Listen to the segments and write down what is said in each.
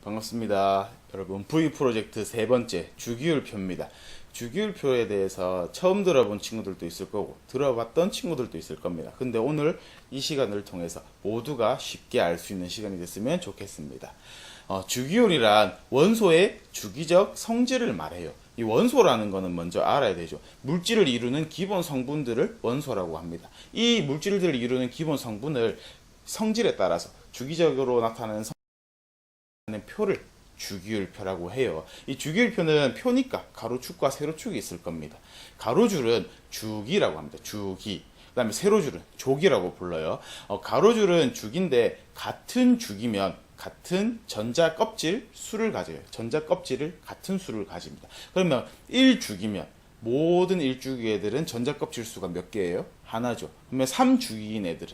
반갑습니다. 여러분, V 프로젝트 세 번째 주기율표입니다. 주기율표에 대해서 처음 들어본 친구들도 있을 거고 들어봤던 친구들도 있을 겁니다. 근데 오늘 이 시간을 통해서 모두가 쉽게 알 수 있는 시간이 됐으면 좋겠습니다. 주기율이란 원소의 주기적 성질을 말해요. 이 원소라는 거는 먼저 알아야 되죠. 물질을 이루는 기본 성분들을 원소라고 합니다. 이 물질들을 이루는 기본 성분을 성질에 따라서 주기적으로 나타나는 표를 주기율표라고 해요. 이 주기율표는 표니까 가로축과 세로축이 있을 겁니다. 가로줄은 주기라고 합니다. 주기. 그 다음에 세로줄은 조기라고 불러요. 가로줄은 주기인데 같은 주기면 같은 전자 껍질 수를 가져요. 전자 껍질을 같은 수를 가집니다. 그러면 1주기면 모든 1주기 애들은 전자 껍질 수가 몇 개예요? 하나죠. 그러면 3주기인 애들은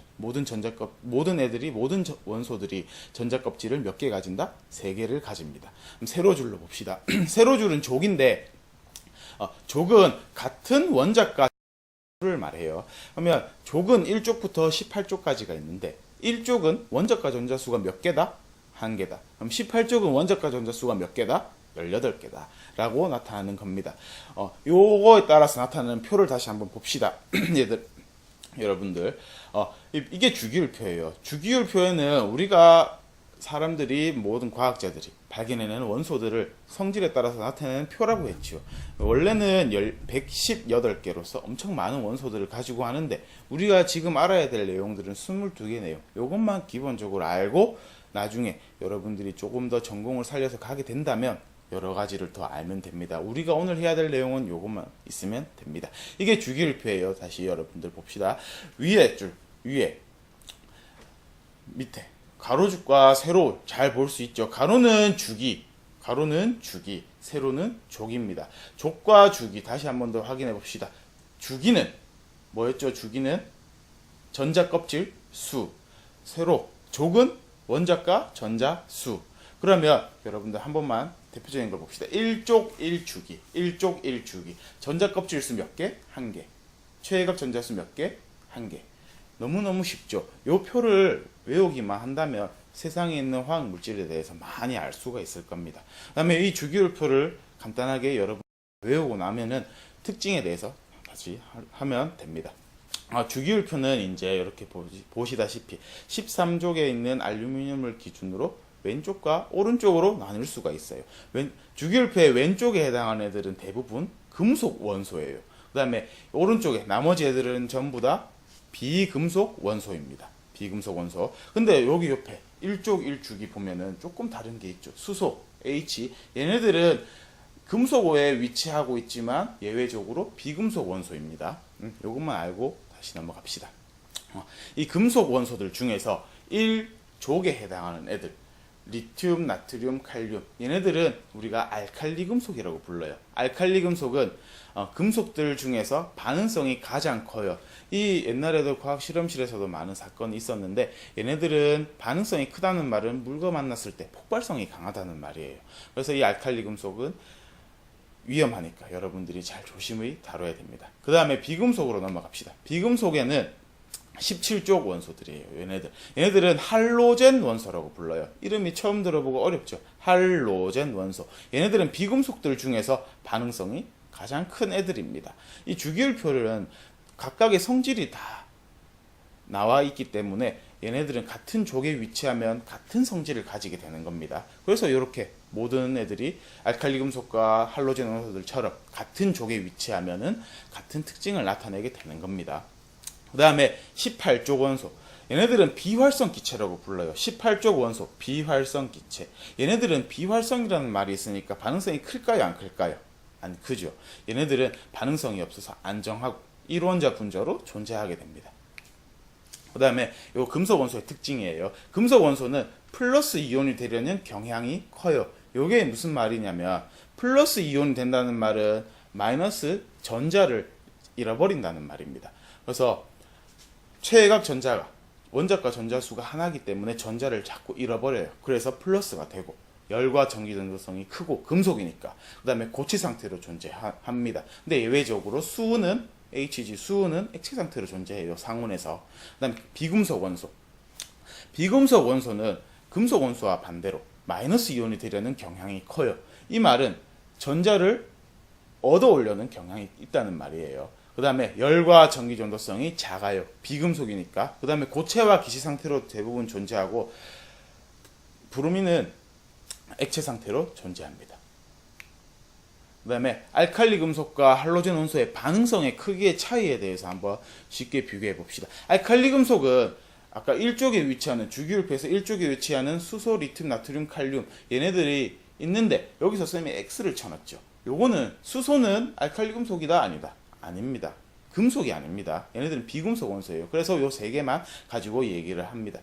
모든 애들이 모든 원소들이 전자 껍질을 몇 개 가진다? 3개를 가집니다. 그럼 세로줄로 봅시다. 세로줄은 족인데 족은 같은 원자가 를 말해요. 그러면 족은 1족부터 18족까지가 있는데 1족은 원자과 전자 수가 몇 개다? 1개다. 그럼 18족은 원자과 전자 수가 몇 개다? 18개다 라고 나타나는 겁니다. 요거에 따라서 나타나는 표를 다시 한번 봅시다. 여러분들, 이게 주기율표예요. 주기율표에는 우리가 사람들이 모든 과학자들이 발견해내는 원소들을 성질에 따라서 나타내는 표라고 했죠. 원래는 118개로서 엄청 많은 원소들을 가지고 하는데 우리가 지금 알아야 될 내용들은 22개네요. 요것만 기본적으로 알고 나중에 여러분들이 조금 더 전공을 살려서 가게 된다면 여러 가지를 더 알면 됩니다. 우리가 오늘 해야 될 내용은 요것만 있으면 됩니다. 이게 주기율표예요. 다시 여러분들 봅시다. 위에 줄, 위에, 밑에 가로줄과 세로 잘 볼 수 있죠. 가로는 주기, 세로는 족입니다. 족과 주기 다시 한번 더 확인해 봅시다. 주기는 뭐였죠? 주기는 전자 껍질 수, 세로, 족은 원자과 전자 수. 그러면 여러분들 한 번만 대표적인 걸 봅시다. 1족 1주기. 전자 껍질 수 몇 개? 1개. 최외각 전자 수 몇 개? 1개. 너무너무 쉽죠. 요 표를 외우기만 한다면 세상에 있는 화학 물질에 대해서 많이 알 수가 있을 겁니다. 그 다음에 이 주기율표를 간단하게 여러분 외우고 나면은 특징에 대해서 다시 하면 됩니다. 주기율표는 이제 이렇게 보시다시피 13족에 있는 알루미늄을 기준으로 왼쪽과 오른쪽으로 나눌 수가 있어요. 주기율표의 왼쪽에 해당하는 애들은 대부분 금속 원소예요. 그 다음에 오른쪽에 나머지 애들은 전부 다 비금속 원소입니다. 비금속 원소. 근데 여기 옆에 1족 1주기 보면은 조금 다른 게 있죠. 수소, H. 얘네들은 금속에 위치하고 있지만 예외적으로 비금속 원소입니다. 요것만 알고 다시 넘어갑시다. 이 금속 원소들 중에서 1족에 해당하는 애들, 리튬, 나트륨, 칼륨, 얘네들은 우리가 알칼리 금속이라고 불러요. 알칼리 금속은 금속들 중에서 반응성이 가장 커요. 이 옛날에도 과학 실험실에서도 많은 사건이 있었는데 얘네들은 반응성이 크다는 말은 물과 만났을 때 폭발성이 강하다는 말이에요. 그래서 이 알칼리 금속은 위험하니까 여러분들이 잘 조심히 다뤄야 됩니다. 그 다음에 비금속으로 넘어갑시다. 비금속에는 17족 원소들이에요. 얘네들은 할로젠 원소라고 불러요. 이름이 처음 들어보고 어렵죠. 할로젠 원소. 얘네들은 비금속들 중에서 반응성이 가장 큰 애들입니다. 이 주기율표는 각각의 성질이 다 나와 있기 때문에 얘네들은 같은 족에 위치하면 같은 성질을 가지게 되는 겁니다. 그래서 이렇게 모든 애들이 알칼리 금속과 할로젠 원소들처럼 같은 족에 위치하면은 같은 특징을 나타내게 되는 겁니다. 그 다음에 18족 원소. 얘네들은 비활성 기체라고 불러요. 18족 원소, 비활성 기체. 얘네들은 비활성이라는 말이 있으니까 반응성이 클까요? 안 클까요? 안 크죠. 얘네들은 반응성이 없어서 안정하고 1원자 분자로 존재하게 됩니다. 그 다음에 요 금속 원소의 특징이에요. 금속 원소는 플러스 이온이 되려는 경향이 커요. 요게 무슨 말이냐면 플러스 이온이 된다는 말은 마이너스 전자를 잃어버린다는 말입니다. 그래서 최외각 전자가 원자과 전자 수가 하나이기 때문에 전자를 자꾸 잃어버려요. 그래서 플러스가 되고 열과 전기 전도성이 크고 금속이니까 그 다음에 고체 상태로 존재합니다. 근데 예외적으로 수은 Hg, 수은 액체 상태로 존재해요. 상온에서. 그 다음에 비금속 원소. 비금속 원소는 금속 원소와 반대로 마이너스 이온이 되려는 경향이 커요. 이 말은 전자를 얻어 오려는 경향이 있다는 말이에요. 그 다음에 열과 전기 전도성이 작아요. 비금속이니까. 그 다음에 고체와 기시 상태로 대부분 존재하고 브로민은 액체 상태로 존재합니다. 그 다음에 알칼리 금속과 할로젠 원소의 반응성의 크기의 차이에 대해서 한번 쉽게 비교해 봅시다. 알칼리 금속은 아까 1쪽에 위치하는 주기율표에서 1쪽에 위치하는 수소, 리튬, 나트륨, 칼륨 얘네들이 있는데 여기서 쌤이 X를 쳐놨죠. 요거는 수소는 알칼리 금속이다 아니다. 아닙니다. 금속이 아닙니다. 얘네들은 비금속 원소예요. 그래서 요 세 개만 가지고 얘기를 합니다.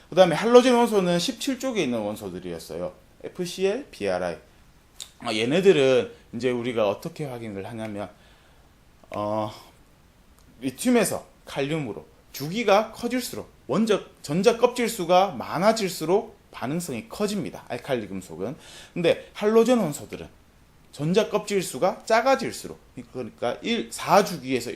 그다음에 할로젠 원소는 17쪽에 있는 원소들이었어요. FCl, BRI. 얘네들은 이제 우리가 어떻게 확인을 하냐면 리튬에서 칼륨으로 주기가 커질수록 전자 껍질 수가 많아질수록 반응성이 커집니다. 알칼리 금속은. 근데 할로젠 원소들은 전자 껍질 수가 작아질수록, 그러니까 4주기에서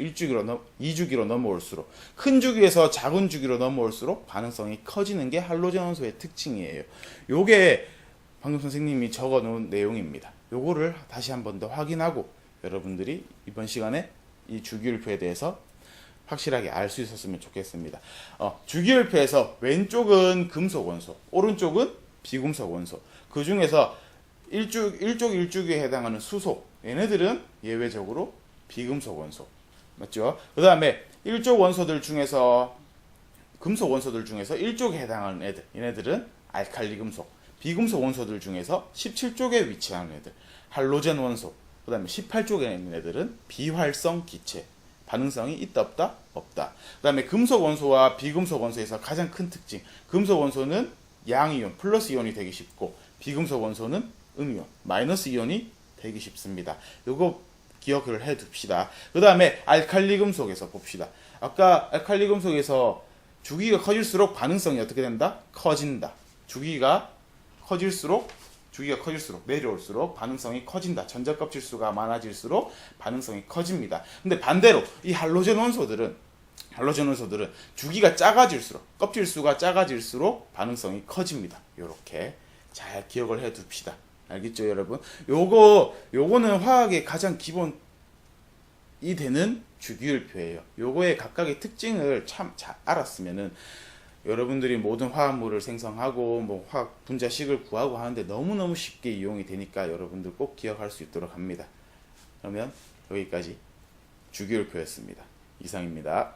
2주기로 넘어올수록, 큰 주기에서 작은 주기로 넘어올수록 반응성이 커지는 게 할로젠 원소의 특징이에요. 요게 방금 선생님이 적어 놓은 내용입니다. 요거를 다시 한 번 더 확인하고 여러분들이 이번 시간에 이 주기율표에 대해서 확실하게 알 수 있었으면 좋겠습니다. 주기율표에서 왼쪽은 금속 원소, 오른쪽은 비금속 원소. 그 중에서 1주기에 해당하는 수소, 얘네들은 예외적으로 비금속 원소. 맞죠? 그 다음에 1쪽 원소들 중에서, 금속 원소들 중에서 1쪽에 해당하는 애들, 얘네들은 알칼리 금속. 비금속 원소들 중에서 17쪽에 위치하는 애들, 할로젠 원소. 그 다음에 18쪽에 있는 애들은 비활성 기체. 반응성이 있다 없다? 없다. 그 다음에 금속 원소와 비금속 원소에서 가장 큰 특징, 금속 원소는 양이온, 플러스 이온이 되기 쉽고 비금속 원소는 음이온, 마이너스 이온이 되기 쉽습니다. 요거 기억을 해 둡시다. 그 다음에 알칼리 금속에서 봅시다. 아까 알칼리 금속에서 주기가 커질수록 반응성이 어떻게 된다? 커진다. 주기가 커질수록 내려올수록 반응성이 커진다. 전자 껍질 수가 많아질수록 반응성이 커집니다. 근데 반대로 이 할로젠 원소들은 주기가 작아질수록, 껍질 수가 작아질수록 반응성이 커집니다. 요렇게 잘 기억을 해 둡시다. 알겠죠, 여러분? 요거는 화학의 가장 기본이 되는 주기율표예요. 요거의 각각의 특징을 참 잘 알았으면은 여러분들이 모든 화합물을 생성하고 화학 분자식을 구하고 하는데 너무너무 쉽게 이용이 되니까 여러분들 꼭 기억할 수 있도록 합니다. 그러면 여기까지 주기율표였습니다. 이상입니다.